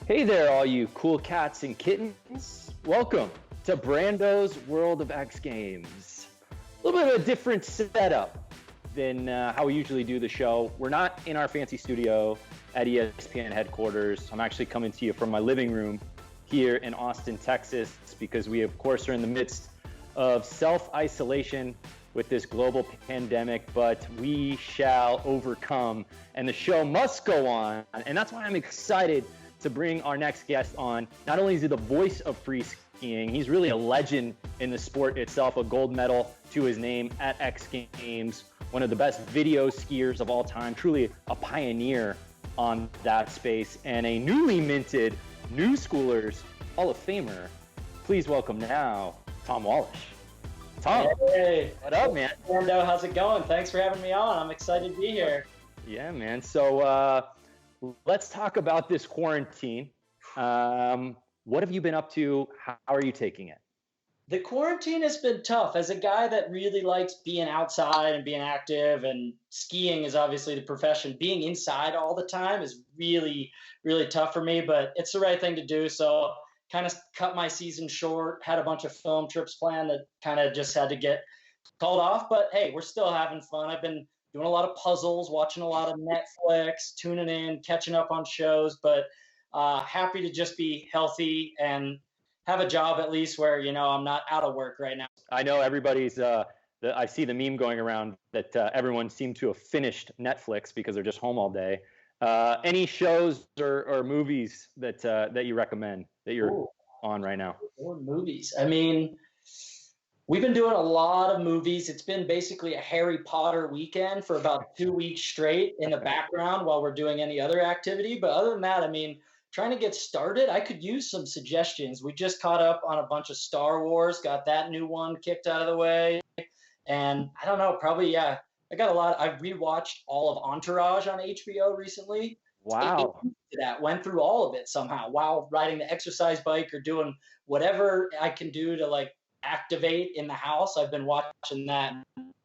Hey there, all you cool cats and kittens. Welcome to Brando's World of X Games. A little bit of a different setup than how we usually do the show. We're not in our fancy studio at ESPN headquarters. I'm actually coming to you from my living room here in Austin, Texas, because we, of course, are in the midst of self-isolation with this global pandemic, but we shall overcome, and the show must go on. And that's why I'm excited to bring our next guest on. Not only is he the voice of Freeskiing, he's really a legend in the sport itself, a gold medal to his name at XGames, one of the best video skiers of all time, truly a pioneer on that space, and a newly minted New Schoolers Hall of Famer. Please welcome now, Tom Wallisch. Tom, hey, what up, man? Brando, how's it going? Thanks for having me on. I'm excited to be here. Yeah, man. So let's talk about this quarantine. What have you been up to? How are you taking it? The quarantine has been tough. As a guy that really likes being outside and being active, and skiing is obviously the profession, being inside all the time is really, really tough for me, but it's the right thing to do. So kind of cut my season short, had a bunch of film trips planned that kind of just had to get called off. But hey, we're still having fun. I've been doing a lot of puzzles, watching a lot of Netflix, tuning in, catching up on shows, but happy to just be healthy and have a job at least where, you know, I'm not out of work right now. I know everybody's, I see the meme going around that everyone seemed to have finished Netflix because they're just home all day. Any shows or movies that you recommend that you're on right now? Or movies. I mean, we've been doing a lot of movies. It's been basically a Harry Potter weekend for about 2 weeks straight in the background while we're doing any other activity. But other than that, I mean, trying to get started, I could use some suggestions. We just caught up on a bunch of Star Wars, got that new one kicked out of the way. And I don't know, probably, yeah, I got a lot. I rewatched all of Entourage on HBO recently. Wow. That went through all of it somehow while riding the exercise bike or doing whatever I can do to like activate in the house. I've been watching that.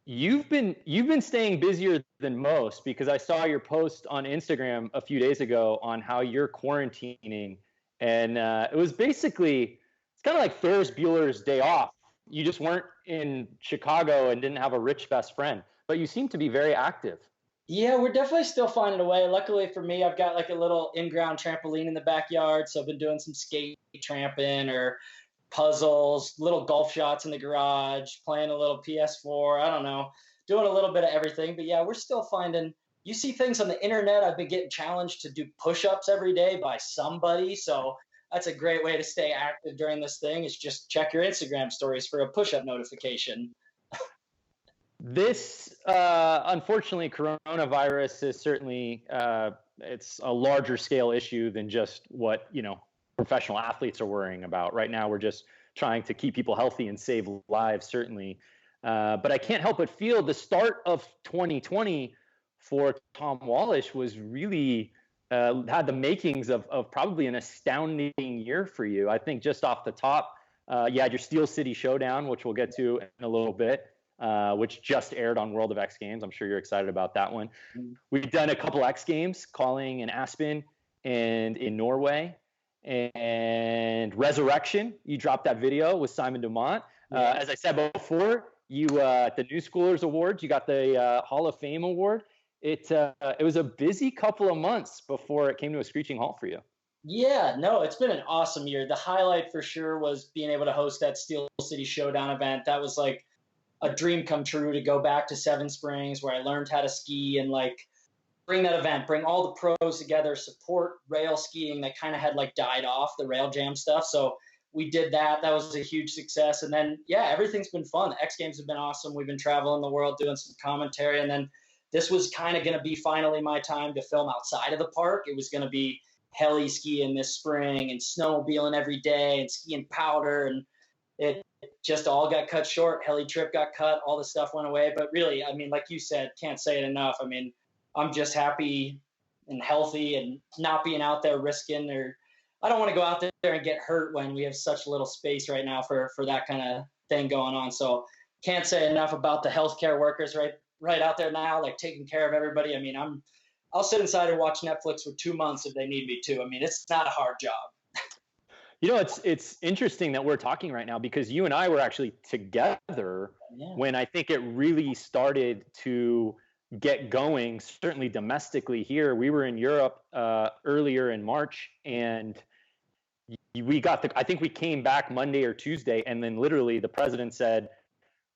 You've been staying busier than most, because I saw your post on Instagram a few days ago on how you're quarantining, and it was basically, it's kind of like Ferris Bueller's Day Off. You just weren't in Chicago and didn't have a rich best friend, but you seem to be very active. Yeah, we're definitely still finding a way. Luckily for me, I've got like a little in-ground trampoline in the backyard, so I've been doing some skate tramping or puzzles, little golf shots in the garage, playing a little PS4. I don't know, doing a little bit of everything. But yeah, we're still finding, you see things on the internet. I've been getting challenged to do push-ups every day by somebody. So that's a great way to stay active during this thing, is just check your Instagram stories for a push-up notification. This, unfortunately, coronavirus is certainly, it's a larger scale issue than just what, professional athletes are worrying about. Right now, we're just trying to keep people healthy and save lives, certainly. But I can't help but feel the start of 2020 for Tom Wallisch was really, had the makings of probably an astounding year for you. I think just off the top, you had your Steel City Showdown, which we'll get to in a little bit, which just aired on World of X Games. I'm sure you're excited about that one. We've done a couple X Games, calling in Aspen and in Norway. And Resurrection, you dropped that video with Simon Dumont. As I said before, you at the New Schoolers Awards, you got the Hall of Fame award. It was a busy couple of months before it came to a screeching halt for you. Yeah, no, it's been an awesome year. The highlight for sure was being able to host that Steel City Showdown event. That was like a dream come true, to go back to Seven Springs where I learned how to ski and like bring that event, bring all the pros together, support rail skiing that kind of had like died off, the rail jam stuff. So we did that. That was a huge success. And then, yeah, everything's been fun. The X Games have been awesome. We've been traveling the world doing some commentary. And then this was kind of going to be finally my time to film outside of the park. It was going to be heli skiing this spring and snowmobiling every day and skiing powder. And it just all got cut short. Heli trip got cut. All the stuff went away. But really, I mean, like you said, can't say it enough. I mean, I'm just happy and healthy and not being out there risking, or I don't want to go out there and get hurt when we have such little space right now for that kind of thing going on. So can't say enough about the healthcare workers right out there now, like taking care of everybody. I mean, I'll sit inside and watch Netflix for 2 months if they need me to. I mean, it's not a hard job. You know, it's interesting that we're talking right now because you and I were actually together when I think it really started to get going, certainly domestically here. We were in Europe earlier in March, and we got I think we came back Monday or Tuesday, and then literally the president said,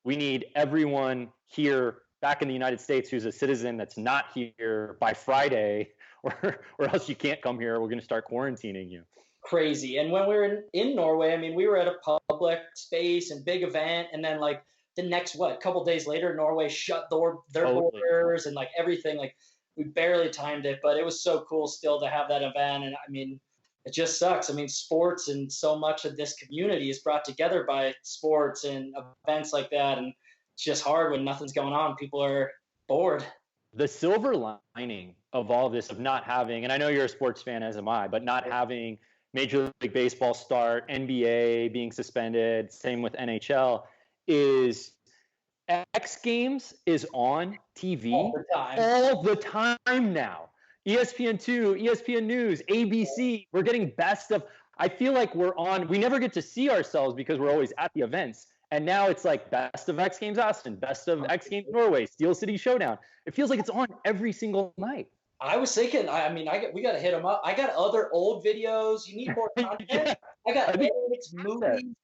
we need everyone here back in the United States who's a citizen that's not here by Friday, or else you can't come here. We're going to start quarantining you. Crazy. And when we were in Norway, I mean, we were at a public space and big event, and then like the next couple days later, Norway shut their borders and like everything. Like we barely timed it, but it was so cool still to have that event. And I mean, it just sucks. I mean, sports and so much of this community is brought together by sports and events like that, and it's just hard when nothing's going on. People are bored. The silver lining of all of this, of not having, and I know you're a sports fan, as am I, but not having Major League Baseball start, NBA being suspended, same with NHL, is X Games is on TV all the time now. ESPN2, ESPN News, ABC, we're getting best of, I feel like we never get to see ourselves because we're always at the events. And now it's like best of X Games Austin, best of X Games Norway, Steel City Showdown. It feels like it's on every single night. I was thinking, I mean, we got to hit them up. I got other old videos. You need more content. I got movies.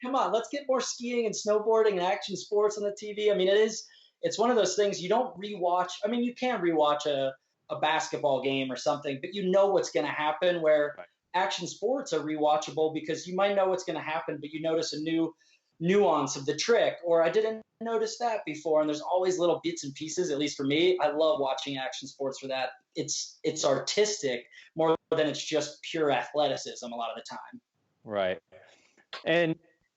Come on, let's get more skiing and snowboarding and action sports on the TV. I mean, it's one of those things you don't rewatch. I mean, you can rewatch a basketball game or something, but you know what's going to happen, where action sports are rewatchable because you might know what's going to happen, but you notice a new nuance of the trick, or I didn't notice that before. And there's always little bits and pieces, at least for me. I love watching action sports for that. It's artistic more than it's just pure athleticism a lot of the time. Right. And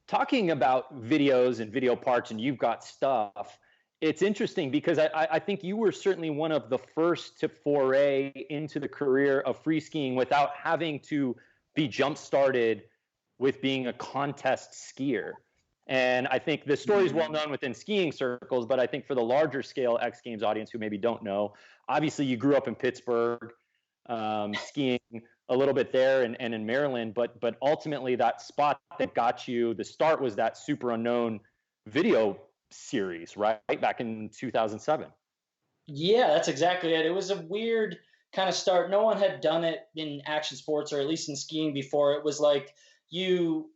talking about videos and video parts, and you've got stuff, it's interesting because I think you were certainly one of the first to foray into the career of free skiing without having to be jump-started with being a contest skier. And I think the story is well known within skiing circles, but I think for the larger scale X Games audience who maybe don't know, obviously you grew up in Pittsburgh, skiing a little bit there and in Maryland, but ultimately that spot that got you the start was that Super Unknown video series, right? Back in 2007. Yeah, that's exactly it. It was a weird kind of start. No one had done it in action sports, or at least in skiing before. It was like, you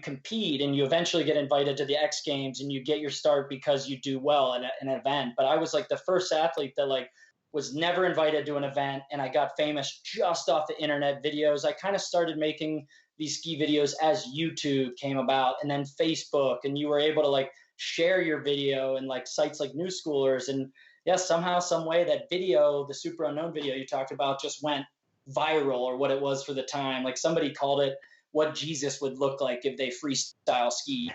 compete and you eventually get invited to the X Games and you get your start because you do well at an event. But I was like the first athlete that like was never invited to an event, and I got famous just off the internet videos. I kind of started making these ski videos as YouTube came about, and then Facebook, and you were able to like share your video and like sites like New Schoolers. And yeah, somehow, some way that video, the Super Unknown video you talked about, just went viral, or what it was for the time. Like somebody called it what Jesus would look like if they freestyle skied.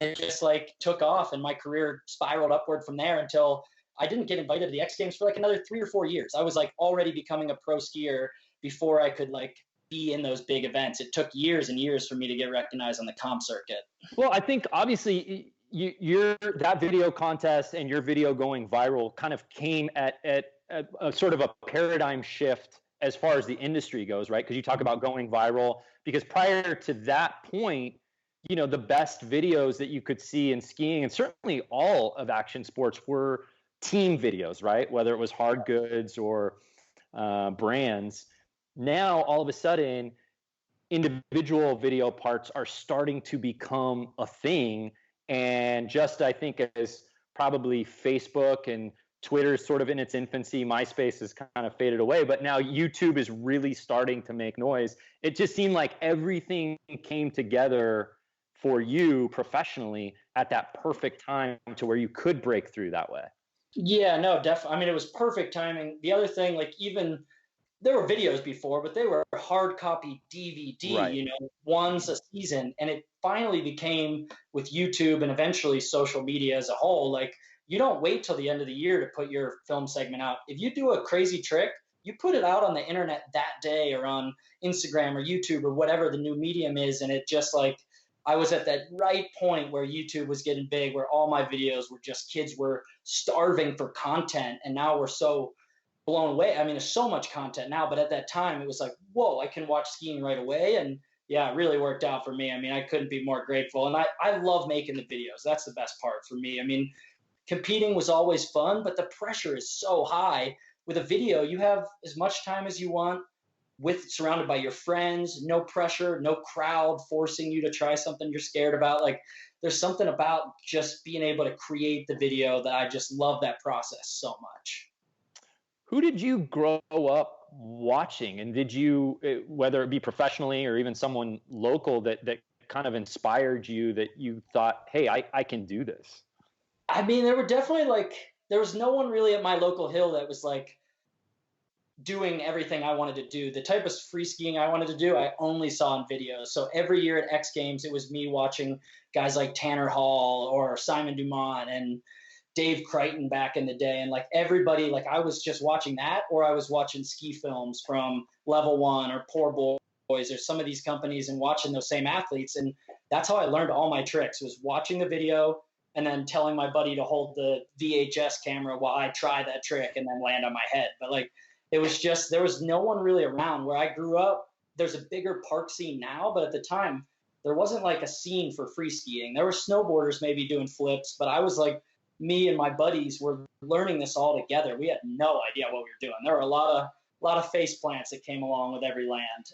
It just like took off, and my career spiraled upward from there until I didn't get invited to the X Games for like another 3 or 4 years. I was like already becoming a pro skier before I could like be in those big events. It took years and years for me to get recognized on the comp circuit. Well, I think obviously your that video contest and your video going viral kind of came at a sort of a paradigm shift as far as the industry goes, right? Because you talk about going viral, because prior to that point, you know, the best videos that you could see in skiing, and certainly all of action sports, were team videos, right? Whether it was hard goods or brands. Now, all of a sudden, individual video parts are starting to become a thing. And just, I think, as probably Facebook and Twitter is sort of in its infancy, MySpace has kind of faded away, but now YouTube is really starting to make noise. It just seemed like everything came together for you professionally at that perfect time to where you could break through that way. Yeah, no, definitely. I mean, it was perfect timing. The other thing, like, even there were videos before, but they were hard copy DVD, right, you know, once a season. And it finally became, with YouTube and eventually social media as a whole, like, you don't wait till the end of the year to put your film segment out. If you do a crazy trick, you put it out on the internet that day, or on Instagram or YouTube or whatever the new medium is. And it just, like, I was at that right point where YouTube was getting big, where all my videos were just, kids were starving for content. And now we're so blown away. I mean, there's so much content now, but at that time it was like, whoa, I can watch skiing right away. And yeah, it really worked out for me. I mean, I couldn't be more grateful. And I love making the videos. That's the best part for me. I mean, competing was always fun, but the pressure is so high. With a video, you have as much time as you want, surrounded by your friends, no pressure, no crowd forcing you to try something you're scared about. Like, there's something about just being able to create the video that I just love that process so much. Who did you grow up watching, and did you, whether it be professionally or even someone local, that kind of inspired you, that you thought, hey, I can do this? I mean, there were definitely there was no one really at my local hill that was like doing everything I wanted to do. The type of free skiing I wanted to do, I only saw in videos. So every year at X Games, it was me watching guys like Tanner Hall or Simon Dumont and Dave Crichton back in the day. And like everybody, like I was just watching that, or I was watching ski films from Level One or Poor Boys or some of these companies and watching those same athletes. And that's how I learned all my tricks, was watching the video and then telling my buddy to hold the VHS camera while I try that trick and then land on my head. But like, it was just, there was no one really around. Where I grew up, there's a bigger park scene now, but at the time, there wasn't like a scene for free skiing. There were snowboarders maybe doing flips, but I was like, me and my buddies were learning this all together. We had no idea what we were doing. There were a lot of face plants that came along with every land.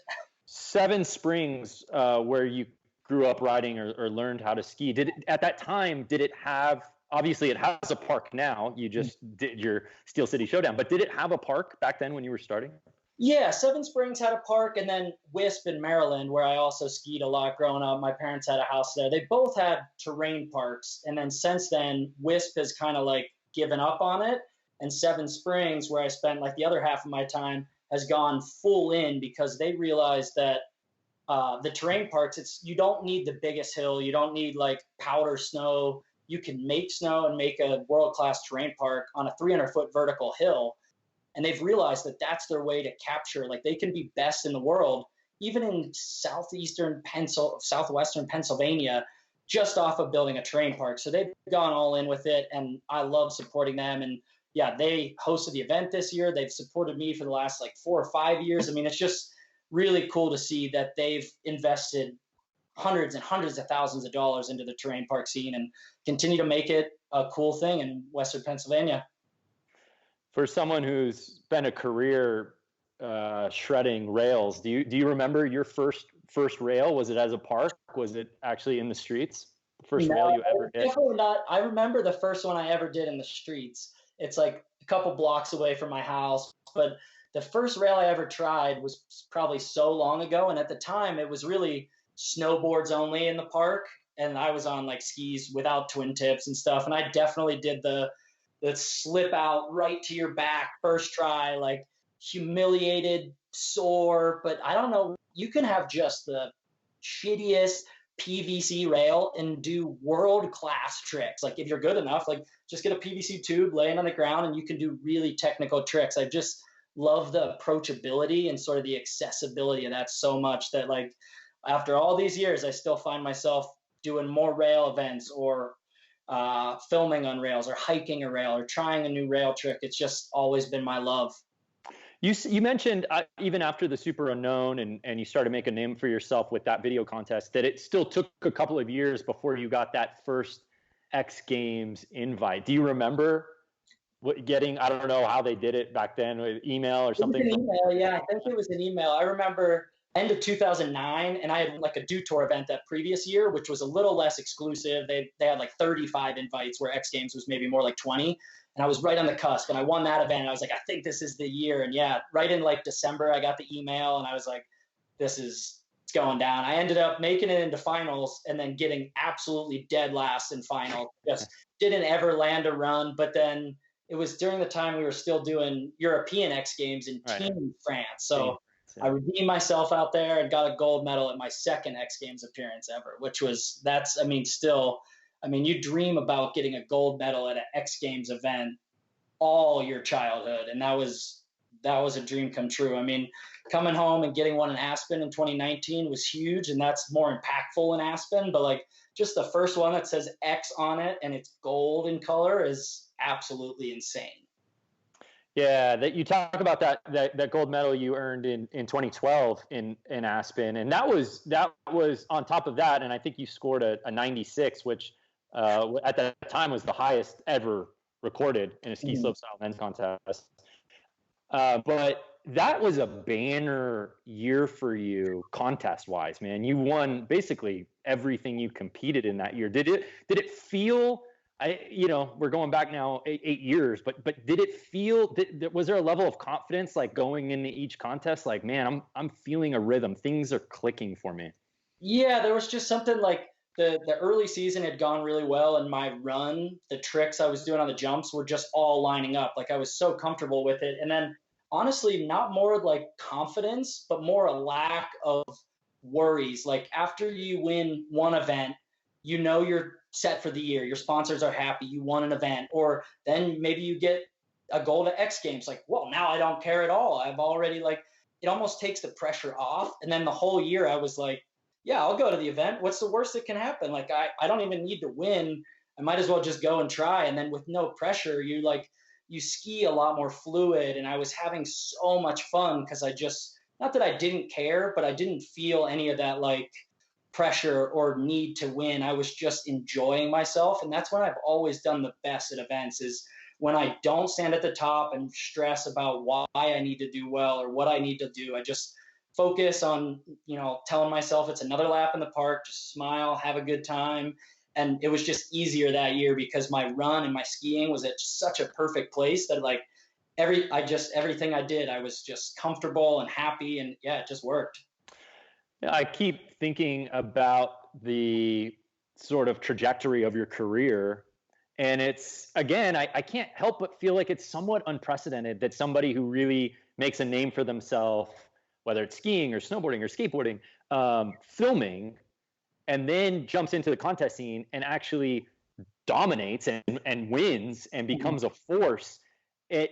Seven Springs, where you grew up riding or learned how to ski, at that time, did it have, obviously it has a park now, you just did your Steel City Showdown, but did it have a park back then when you were starting? Yeah, Seven Springs had a park, and then Wisp in Maryland, where I also skied a lot growing up. My parents had a house there. They both had terrain parks, and then since then, Wisp has kind of like given up on it, and Seven Springs, where I spent like the other half of my time, has gone full in, because they realized that the terrain parks, you don't need the biggest hill, you don't need like powder snow. You can make snow and make a world-class terrain park on a 300-foot vertical hill. And they've realized that that's their way to capture, like they can be best in the world, even in southwestern Pennsylvania, just off of building a terrain park. So they've gone all in with it, and I love supporting them. And yeah, they hosted the event this year. They've supported me for the last like 4 or 5 years. I mean, it's just really cool to see that they've invested hundreds and hundreds of thousands of dollars into the terrain park scene and continue to make it a cool thing in Western Pennsylvania. For someone who's spent a career shredding rails, do you remember your first rail? Was it as a park? Was it actually in the streets? The first rail you ever did? Definitely not. I remember the first one I ever did in the streets. It's like a couple blocks away from my house, but the first rail I ever tried was probably so long ago, and at the time it was really snowboards only in the park, and I was on like skis without twin tips and stuff, and I definitely did the slip out right to your back first try, like humiliated, sore. But I don't know, you can have just the shittiest PVC rail and do world-class tricks. Like if you're good enough, like just get a PVC tube laying on the ground and you can do really technical tricks. I just love the approachability and sort of the accessibility of that so much that like after all these years, I still find myself doing more rail events or filming on rails or hiking a rail or trying a new rail trick. It's just always been my love. You mentioned even after the Super Unknown and you started making a name for yourself with that video contest, that it still took a couple of years before you got that first X Games invite. Do you remember getting, I don't know how they did it back then, with email or something? It was an email, yeah. I think it was an email. I remember end of 2009, and I had like a Do Tour event that previous year, which was a little less exclusive. They had like 35 invites, where X Games was maybe more like 20. And I was right on the cusp, and I won that event. I was like, I think this is the year. And yeah, right in like December, I got the email, and I was like, it's going down. I ended up making it into finals and then getting absolutely dead last in finals. Just didn't ever land a run. But then it was during the time we were still doing European X Games in Team France. So I redeemed myself out there and got a gold medal at my second X Games appearance ever, which was, you dream about getting a gold medal at an X Games event all your childhood. And that was a dream come true. I mean, coming home and getting one in Aspen in 2019 was huge, and that's more impactful in Aspen. But like just the first one that says X on it and it's gold in color is absolutely insane. Yeah, that you talk about that gold medal you earned in 2012 in Aspen, and that was on top of that, and I think you scored a 96, which at that time was the highest ever recorded in a ski Mhm. slopestyle men's contest. But that was a banner year for you, contest wise, man. You won basically everything you competed in that year. Did it feel? We're going back now 8 years, but did it feel? Was there a level of confidence like going into each contest? Like, man, I'm feeling a rhythm. Things are clicking for me. Yeah, there was just something like the early season had gone really well, and my run, the tricks I was doing on the jumps were just all lining up. Like I was so comfortable with it, and then honestly, not more like confidence, but more a lack of worries. Like after you win one event, you know you're set for the year. Your sponsors are happy. You won an event, or then maybe you get a gold at X Games. Like, well, now I don't care at all. I've already like it almost takes the pressure off. And then the whole year I was like, yeah, I'll go to the event. What's the worst that can happen? Like I don't even need to win. I might as well just go and try. And then with no pressure, you ski a lot more fluid. And I was having so much fun because I just not that I didn't care, but I didn't feel any of that like pressure or need to win. I was just enjoying myself. And that's when I've always done the best at events is when I don't stand at the top and stress about why I need to do well or what I need to do. I just focus on, telling myself it's another lap in the park, just smile, have a good time. And it was just easier that year because my run and my skiing was at such a perfect place that like everything I did, I was just comfortable and happy, and yeah, it just worked. Yeah, I keep thinking about the sort of trajectory of your career. And it's, again, I can't help but feel like it's somewhat unprecedented that somebody who really makes a name for themselves, whether it's skiing or snowboarding or skateboarding, filming, and then jumps into the contest scene and actually dominates and wins and becomes a force.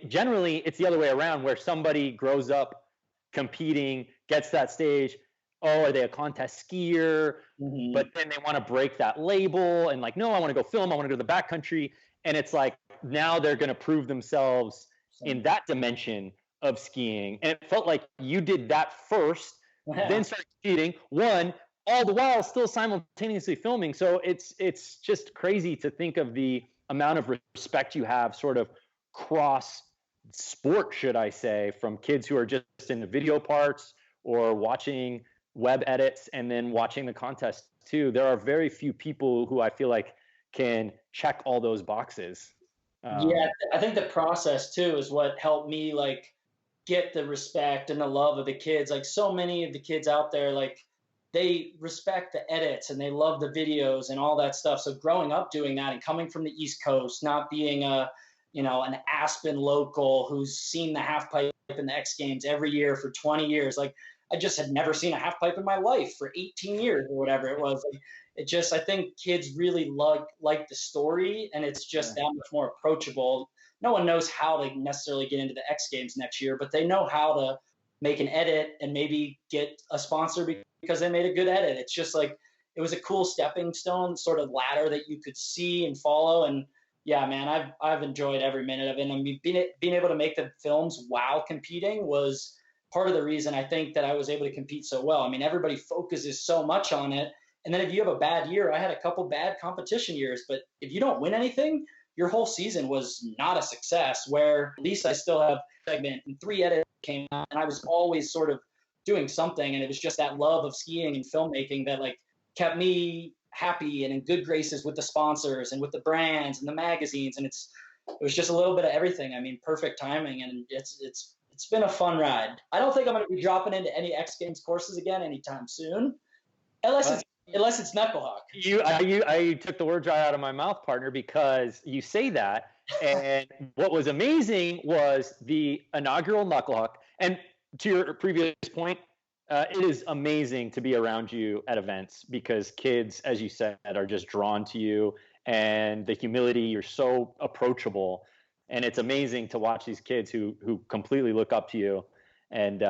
Generally, it's the other way around where somebody grows up competing, gets that stage. Oh, are they a contest skier? Mm-hmm. But then they want to break that label and like, no, I want to go film. I want to go to the backcountry. And it's like now they're going to prove themselves in that dimension of skiing. And it felt like you did that first, then started competing, won, all the while still simultaneously filming. So it's just crazy to think of the amount of respect you have sort of cross sport, should I say, from kids who are just in the video parts or watching web edits and then watching the contest too. There are very few people who I feel like can check all those boxes. Yeah, I think the process too is what helped me like get the respect and the love of the kids. Like so many of the kids out there, like they respect the edits and they love the videos and all that stuff. So growing up doing that and coming from the East Coast, not being an Aspen local who's seen the half pipe in the X Games every year for 20 years, like I just had never seen a half pipe in my life for 18 years or whatever it was. Like, I think kids really like the story, and it's just that much more approachable. No one knows how to necessarily get into the X Games next year, but they know how to make an edit and maybe get a sponsor because they made a good edit. It's just like it was a cool stepping stone sort of ladder that you could see and follow. And yeah, man, I've enjoyed every minute of it. And I mean, being able to make the films while competing was part of the reason I think that I was able to compete so well. I mean, everybody focuses so much on it. And then if you have a bad year, I had a couple bad competition years, but if you don't win anything, your whole season was not a success, where at least I still have a segment and 3 edits came out, and I was always sort of doing something. And it was just that love of skiing and filmmaking that like kept me happy and in good graces with the sponsors and with the brands and the magazines. And it was just a little bit of everything. I mean, perfect timing. And it's been a fun ride. I don't think I'm going to be dropping into any X Games courses again anytime soon, unless it's knucklehuck. I took the words right out of my mouth, partner, because you say that. And what was amazing was the inaugural knucklehuck. And to your previous point, it is amazing to be around you at events because kids, as you said, are just drawn to you, and the humility. You're so approachable, and it's amazing to watch these kids who completely look up to you and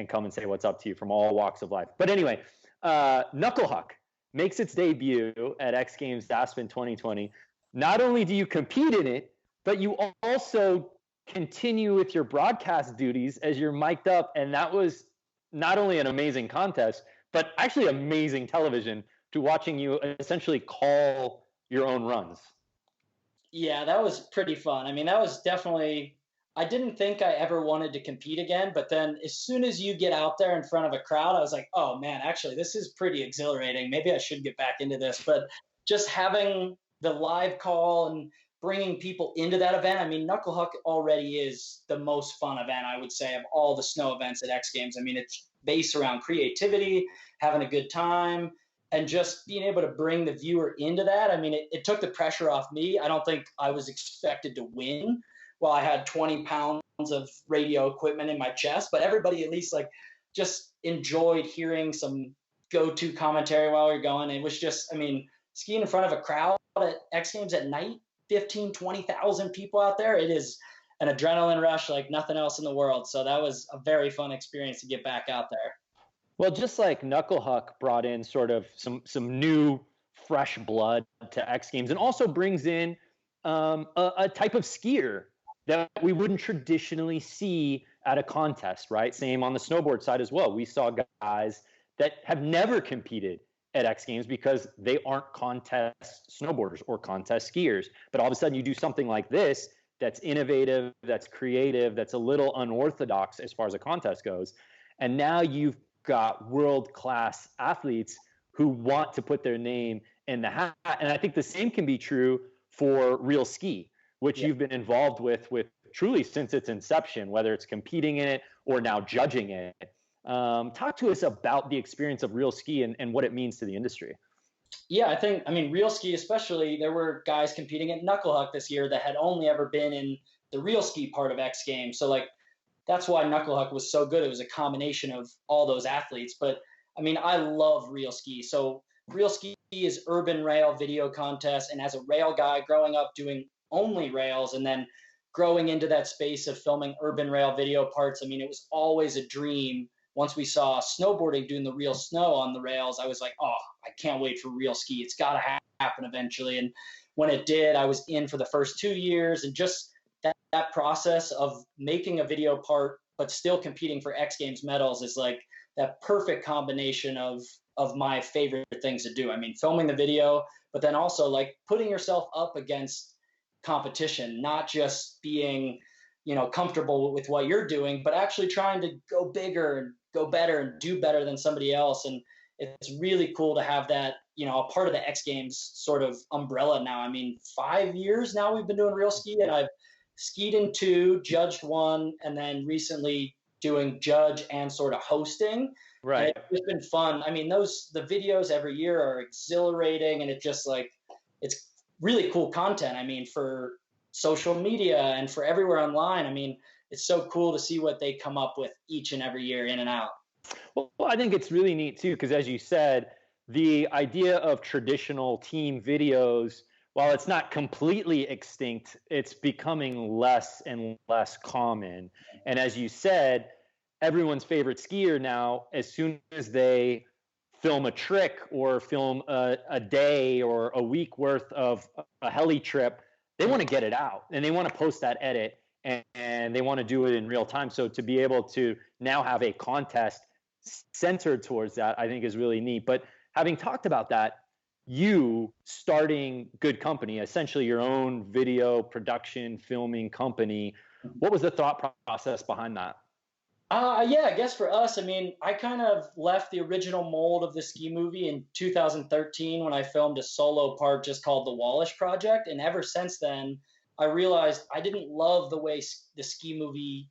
come and say what's up to you from all walks of life. But anyway, knucklehuck makes its debut at X Games Aspen 2020. Not only do you compete in it, but you also continue with your broadcast duties as you're mic'd up. And that was not only an amazing contest, but actually amazing television to watching you essentially call your own runs. Yeah, that was pretty fun. I mean, that was definitely, I didn't think I ever wanted to compete again, but then as soon as you get out there in front of a crowd, I was like, oh man, actually, this is pretty exhilarating. Maybe I should get back into this. But just having the live call and bringing people into that event, I mean, Knuckle Huck already is the most fun event, I would say, of all the snow events at X Games. I mean, it's based around creativity, having a good time, and just being able to bring the viewer into that. I mean, it took the pressure off me. I don't think I was expected to win while I had 20 pounds of radio equipment in my chest, but everybody at least like just enjoyed hearing some go-to commentary while we were going. It was just, I mean, skiing in front of a crowd at X Games at night, 15, 20,000 people out there. It is an adrenaline rush like nothing else in the world. So that was a very fun experience to get back out there. Well, just like Knuckle Huck brought in sort of some new, fresh blood to X Games, and also brings in a type of skier that we wouldn't traditionally see at a contest, right? Same on the snowboard side as well. We saw guys that have never competed at X Games because they aren't contest snowboarders or contest skiers. But all of a sudden you do something like this that's innovative, that's creative, that's a little unorthodox as far as a contest goes. And now you've got world-class athletes who want to put their name in the hat. And I think the same can be true for Real Ski, which you've been involved with truly since its inception, whether it's competing in it or now judging it. Talk to us about the experience of Real Ski and what it means to the industry. Yeah, I mean, Real Ski especially, there were guys competing at Knuckle Huck this year that had only ever been in the Real Ski part of X Games. So like, that's why Knuckle Huck was so good. It was a combination of all those athletes. But I mean, I love Real Ski. So Real Ski is urban rail video contest. And as a rail guy growing up doing only rails and then growing into that space of filming urban rail video parts, I mean, it was always a dream. Once we saw snowboarding doing the real snow on the rails, I was like, oh, I can't wait for Real Ski. It's got to happen eventually. And when it did, I was in for the first 2 years, and just that process of making a video part but still competing for X Games medals is like that perfect combination of my favorite things to do. I mean, filming the video, but then also like putting yourself up against competition, not just being, comfortable with what you're doing, but actually trying to go bigger and go better and do better than somebody else. And it's really cool to have that, a part of the X Games sort of umbrella now. I mean, 5 years now we've been doing Real Ski, and I've skied in 2, judged 1, and then recently doing judge and sort of hosting. Right. And it's been fun. I mean, the videos every year are exhilarating, and it just like, it's really cool content. I mean, for social media and for everywhere online. I mean, it's so cool to see what they come up with each and every year in and out. Well, I think it's really neat too, because as you said, the idea of traditional team videos, while it's not completely extinct, it's becoming less and less common. And as you said, everyone's favorite skier now, as soon as they film a trick or film a day or a week worth of a heli trip, they want to get it out and they want to post that edit and they want to do it in real time. So to be able to now have a contest centered towards that, I think is really neat. But having talked about that, you starting Good Company, essentially your own video production, filming company, what was the thought process behind that? Yeah, I guess for us, I mean, I kind of left the original mold of the ski movie in 2013 when I filmed a solo part just called The Wallisch Project. And ever since then, I realized I didn't love the way the ski movie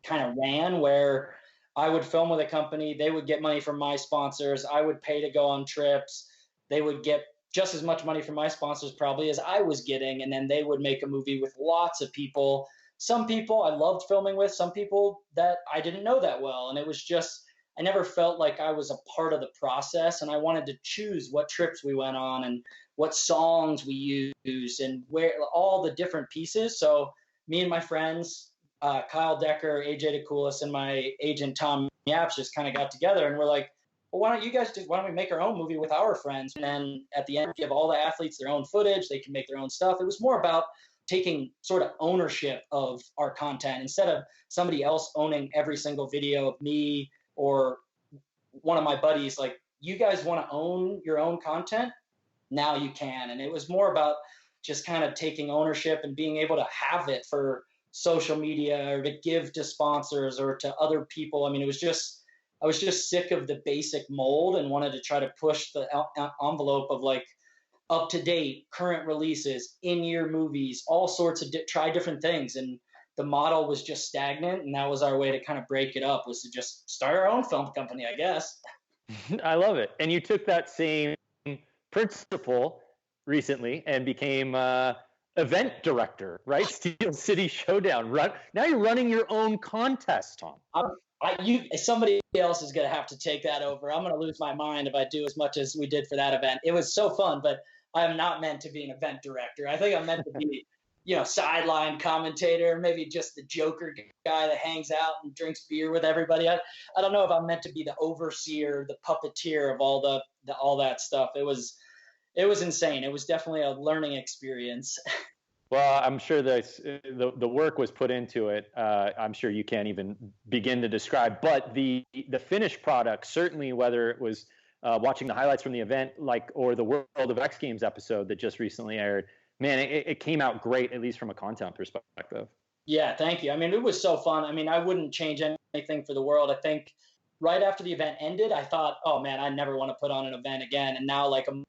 kind of ran, where I would film with a company, they would get money from my sponsors, I would pay to go on trips, they would get just as much money from my sponsors probably as I was getting, and then they would make a movie with lots of people. Some people I loved filming with, some people that I didn't know that well. And it was just, I never felt like I was a part of the process. And I wanted to choose what trips we went on and what songs we used and where all the different pieces. So me and my friends, Kyle Decker, AJ DeCoulis, and my agent Tom Yaps just kind of got together and we're like, well, why don't we make our own movie with our friends? And then at the end, give all the athletes their own footage. They can make their own stuff. It was more about taking sort of ownership of our content instead of somebody else owning every single video of me or one of my buddies. Like, you guys want to own your own content? Now you can. And it was more about just kind of taking ownership and being able to have it for social media or to give to sponsors or to other people. I mean, I was just sick of the basic mold and wanted to try to push the envelope of like up to date, current releases, in-year movies, all sorts of try different things. And the model was just stagnant. And that was our way to kind of break it up, was to just start our own film company, I guess. I love it. And you took that same principle recently and became event director, right? Steel City Showdown. Now you're running your own contest, Tom. Somebody else is going to have to take that over. I'm going to lose my mind if I do as much as we did for that event. It was so fun, but I am not meant to be an event director. I think I'm meant to be, sideline commentator, maybe just the Joker guy that hangs out and drinks beer with everybody. I don't know if I'm meant to be the overseer, the puppeteer of all that stuff. It was insane. It was definitely a learning experience. Well, I'm sure the work was put into it. I'm sure you can't even begin to describe. But the finished product, certainly, whether it was watching the highlights from the event, or the World of X Games episode that just recently aired, man, it came out great, at least from a content perspective. Yeah, thank you. I mean, it was so fun. I mean, I wouldn't change anything for the world. I think right after the event ended, I thought, oh man, I never want to put on an event again. And now, like a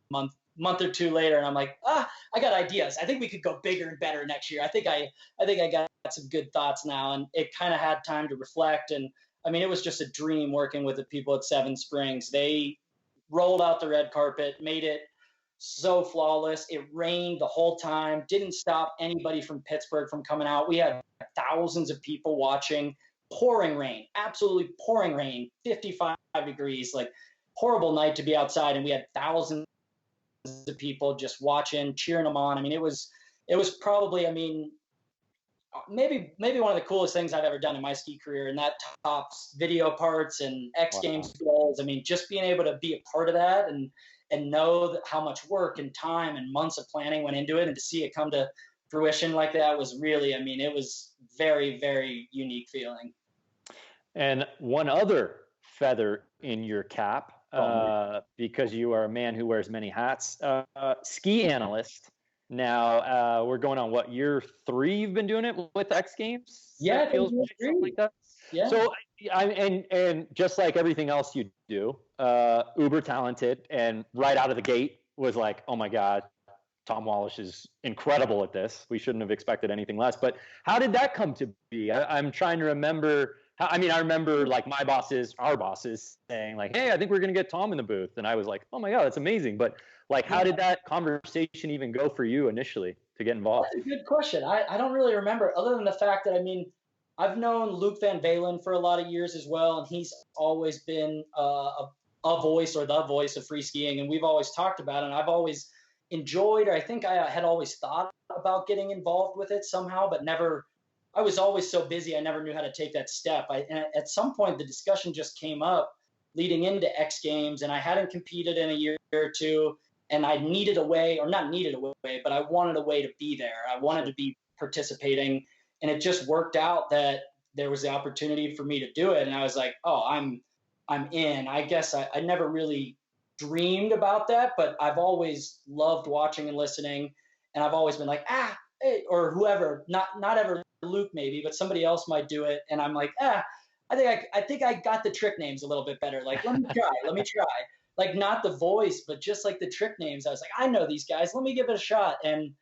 month or two later, and I'm like, I got ideas. I think we could go bigger and better next year. I think I got some good thoughts now, and it kind of had time to reflect. And I mean, it was just a dream working with the people at Seven Springs. They rolled out the red carpet, made it so flawless. It rained the whole time, didn't stop anybody from Pittsburgh from coming out. We had thousands of people watching, pouring rain, absolutely pouring rain, 55 degrees, like horrible night to be outside. And we had thousands of people just watching, cheering them on. I mean, it was probably, I mean, maybe one of the coolest things I've ever done in my ski career, and that tops video parts and X Games goals. I mean, just being able to be a part of that and know that how much work and time and months of planning went into it, and to see it come to fruition like that was really, I mean, it was very, very unique feeling. And one other feather in your cap, because you are a man who wears many hats, ski analyst. Now, we're going on what, year 3 you've been doing it with X Games? Yeah, it feels something like that. Yeah. So, and just like everything else you do, uber talented, and right out of the gate was like, oh my God, Tom Wallisch is incredible at this. We shouldn't have expected anything less. But how did that come to be? I'm trying to remember. I remember like our bosses saying like, hey, I think we're going to get Tom in the booth. And I was like, oh my God, that's amazing. But like, how did that conversation even go for you initially to get involved? That's a good question. I don't really remember, other than the fact that, I mean, I've known Luke Van Valen for a lot of years as well. And he's always been a voice, or the voice of free skiing. And we've always talked about it. And I've always enjoyed, or I think I had always thought about getting involved with it somehow, but never. I was always so busy, I never knew how to take that step. And at some point, the discussion just came up leading into X Games, and I hadn't competed in a year or two, and I needed a way, or not needed a way, but I wanted a way to be there. I wanted to be participating, and it just worked out that there was the opportunity for me to do it. And I was like, oh, I'm in. I guess I never really dreamed about that, but I've always loved watching and listening, and I've always been like, hey, or whoever, not ever Luke maybe, but somebody else might do it. And I'm like, I think I got the trick names a little bit better. Like, let me try. Like, not the voice, but just like the trick names. I was like, I know these guys, let me give it a shot. And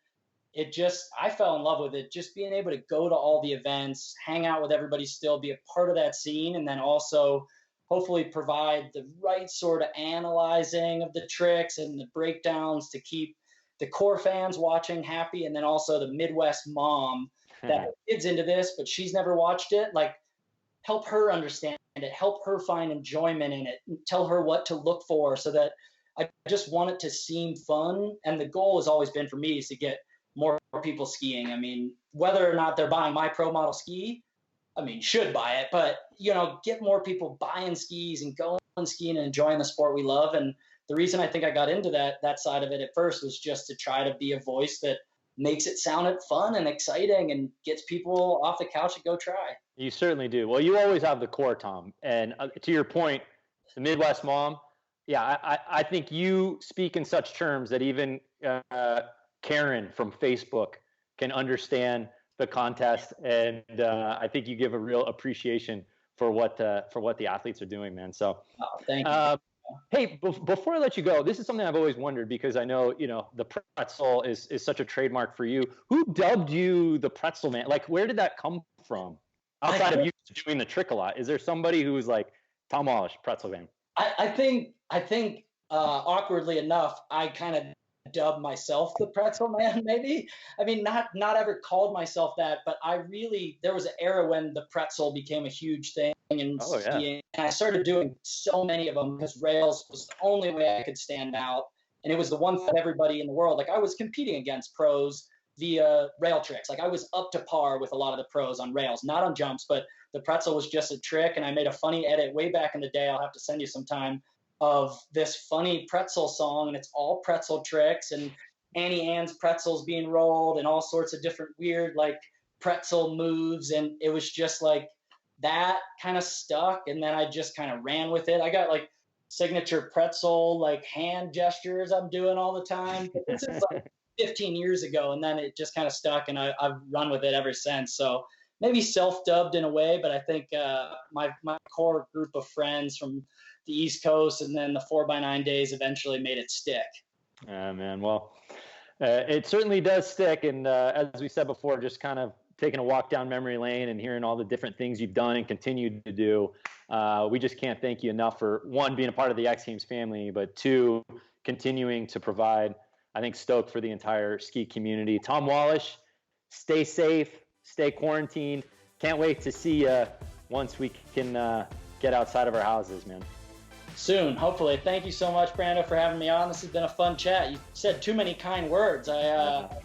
I fell in love with it. Just being able to go to all the events, hang out with everybody still, be a part of that scene. And then also hopefully provide the right sort of analyzing of the tricks and the breakdowns to keep the core fans watching happy. And then also the Midwest mom that her kid's into this, but she's never watched it. Like, help her understand it, help her find enjoyment in it, tell her what to look for, so that I just want it to seem fun. And the goal has always been for me is to get more people skiing. I mean, whether or not they're buying my pro model ski, I mean, should buy it, but, get more people buying skis and going skiing and enjoying the sport we love. And the reason I think I got into that side of it at first was just to try to be a voice that makes it sound fun and exciting and gets people off the couch to go try. You certainly do. Well, you always have the core, Tom. And to your point, the Midwest mom, yeah, I think you speak in such terms that even Karen from Facebook can understand the contest, and I think you give a real appreciation for what the athletes are doing, man. So, thank you. Hey, before I let you go, this is something I've always wondered, because I know the pretzel is such a trademark for you. Who dubbed you the pretzel man? Like, where did that come from? Outside of you doing the trick a lot, is there somebody who was like, Tom Wallisch, pretzel man? I think awkwardly enough, I kind of dubbed myself the pretzel man, maybe. I mean, not ever called myself that, but there was an era when the pretzel became a huge thing in skiing, and I started doing so many of them because rails was the only way I could stand out, and it was the one for everybody in the world. Like, I was competing against pros via rail tricks. Like, I was up to par with a lot of the pros on rails, not on jumps, but the pretzel was just a trick. And I made a funny edit way back in the day, I'll have to send you sometime, of this funny pretzel song, and it's all pretzel tricks and Annie Ann's pretzels being rolled and all sorts of different weird like pretzel moves, and it was just like that kind of stuck, and then I just kind of ran with it. I got like signature pretzel like hand gestures I'm doing all the time, but this is like 15 years ago, and then it just kind of stuck, and I've run with it ever since. So maybe self-dubbed in a way, but I think my core group of friends from the East Coast and then the 4x9 days eventually made it stick. Man, well, it certainly does stick. And as we said before, just kind of taking a walk down memory lane and hearing all the different things you've done and continue to do. We just can't thank you enough for, one, being a part of the XGames family, but two, continuing to provide, I think, stoke for the entire ski community. Tom Wallisch, stay safe, stay quarantined. Can't wait to see you once we can get outside of our houses, man. Soon, hopefully. Thank you so much, Brando, for having me on. This has been a fun chat. You said too many kind words. I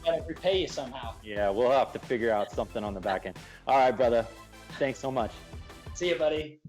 got to repay you somehow. Yeah, we'll have to figure out something on the back end. All right, brother. Thanks so much. See you, buddy.